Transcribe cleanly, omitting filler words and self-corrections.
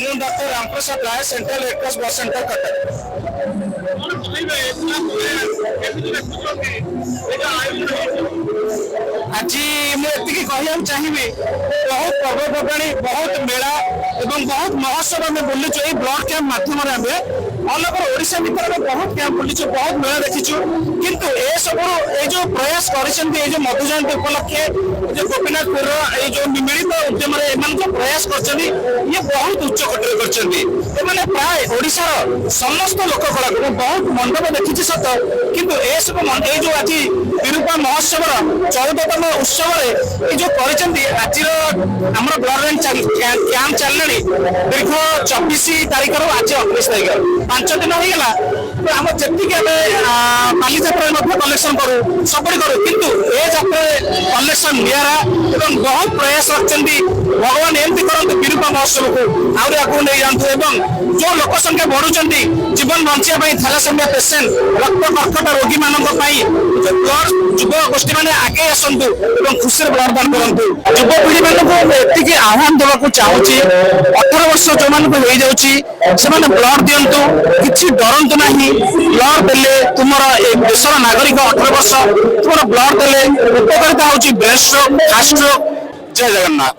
ମୁଁ doctor Ramprasad Roy central red cross bus centre Cuttack. ଆଜି ମୁଁ ଏତିକି କହିବାକୁ ଚାହିଁବି ବହୁତ ପର୍ବପର୍ବାଣୀ ବହୁତ ମେଳା ଏବଂ ବହୁତ ମହୋତ୍ସବ ଆମେ ବୁଲିଛୁ ଏଇ ବ୍ଲଡ୍ କ୍ୟାମ୍ପ ମାଧ୍ୟମରେ। ଆମେ ଅଲ୍ ଓଭର ଓଡ଼ିଶା ଭିତରେ ବହୁତ କ୍ୟାମ୍ପ ବୁଲିଛୁ, ବହୁତ ମେଳା ଦେଖିଛୁ, କିନ୍ତୁ ଏସବୁରୁ ଏଇ ଯୋଉ ପ୍ରୟାସ କରିଛନ୍ତି ଏଇ ଯୋଉ ମଧୁ ଜୟନ୍ତୀ ଉପଲକ୍ଷେ ଯୋଉ ଗୋପୀନାଥପୁରର ଏଇ ଯୋଉ ମିଳିତ ଉଦ୍ୟମରେ ଏମାନେ ଯୋଉ ପ୍ରୟାସ କରିଛନ୍ତି ଇଏ ବହୁତ ଉଚ୍ଚ କୋଟିରେ କରିଛନ୍ତି। ଏମାନେ ପ୍ରାୟ ଓଡ଼ିଶାର ସମସ୍ତ ଲୋକ କଳାକୁ ମୁଁ ବହୁତ ମଣ୍ଡପ ଦେଖିଛି ସତ, କିନ୍ତୁ ଏସବୁ ଏଇ ଯୋଉ ଆଜି ବିରୂପା ମହୋତ୍ସବର 14ତମ ଉତ୍ସବରେ ଏଇ ଯୋଉ କରିଛନ୍ତି ଆଜିର ଆମର ବ୍ଲଡ୍ କ୍ୟାମ୍ପ ଚାଲିଲାଣି ଦୀର୍ଘ 24 ତାରିଖରୁ ଆଜି 29 ତାରିଖ 5 ଦିନ ହେଇଗଲା। ଆମର ଯେତିକି ଆମେ ବାଲିଯାତ୍ରାରେ ମଧ୍ୟ କଲେକ୍ସନ କରୁ ସବୁଠି କରୁ, କିନ୍ତୁ ଏ ଯାତ୍ରାରେ କଲେକ୍ସନ ନିଆରା ଏବଂ ବହୁତ ପ୍ରୟାସ ରଖିଛନ୍ତି। ଭଗବାନ ଏମିତି କରନ୍ତୁ ବିରୂପା ମହୋତ୍ସବକୁ ଆହୁରି ଆଗକୁ ନେଇଯାଆନ୍ତୁ ଏବଂ ଯୋଉ ଲୋକ ସଂଖ୍ୟା ବଢୁଛନ୍ତି ଜୀବନ ବଞ୍ଚିବା ପାଇଁ ଥାଲାସେମିଆ ପେସେଣ୍ଟ ରକ୍ତ କର୍କଟ ରୋଗୀମାନଙ୍କ ପାଇଁ ବ୍ଲଡ୍ ଯୁବ ଗୋଷ୍ଠୀ ମାନେ ଆଗେଇ ଆସନ୍ତୁ ଏବଂ ଖୁସିରେ ବ୍ଲଡ୍ ଦାନ କରନ୍ତୁ। ଯୁବପିଢି ମାନଙ୍କୁ ଏତିକି ଆହ୍ୱାନ ଦେବାକୁ ଚାହୁଁଛି 18 ବର୍ଷ ଯୋଉମାନଙ୍କୁ ହେଇଯାଉଛି ସେମାନେ ବ୍ଲଡ୍ ଦିଅନ୍ତୁ, କିଛି ଡରନ୍ତୁ ନାହିଁ। ବ୍ଲଡ୍ ଦେଲେ ତୁମର ଏ ଦେଶର ନାଗରିକ 18 ବର୍ଷ ତୁମର ବ୍ଲଡ୍ ଦେଲେ ଉପକାରିତା ହଉଛି ବ୍ରେନ୍ ଷ୍ଟ୍ରୋକ୍, ହାର୍ଟ ଷ୍ଟ୍ରୋକ୍। ଜୟ ଜଗନ୍ନାଥ।